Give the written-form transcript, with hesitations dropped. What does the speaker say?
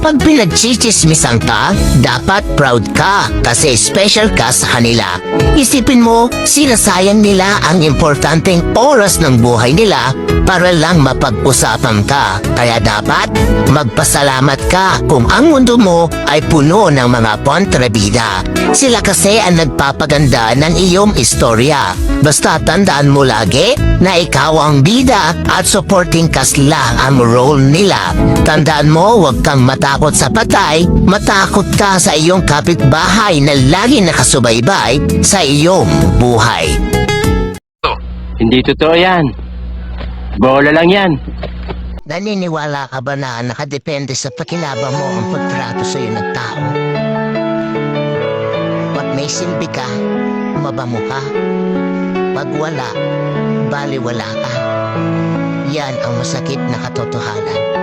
Kapag pinagchichismisan ka, dapat proud ka kasi special ka sa kanila. Isipin mo, sinasayang nila ang importanteng oras ng buhay nila para lang mapag-usapan ka. Kaya dapat magpasalamat ka kung ang mundo mo ay puno ng mga kontrabida. Sila kasi ang nagpapaganda ng iyong istorya. Basta tandaan mo lagi na ikaw ang bida at supporting cast lang ang role nila. Tandaan mo, huwag kang matakot sa patay, matakot ka sa iyong kapitbahay na lagi nakasubaybay sa iyong buhay. Hindi totoo yan. Bola lang yan. Naniniwala ka ba na nakadepende sa pakinabang mo ang pagtrato sa iyo ng tao? Pag may silbi ka, mabango ka. Pag wala, baliwala ka. Yan ang masakit na katotohanan.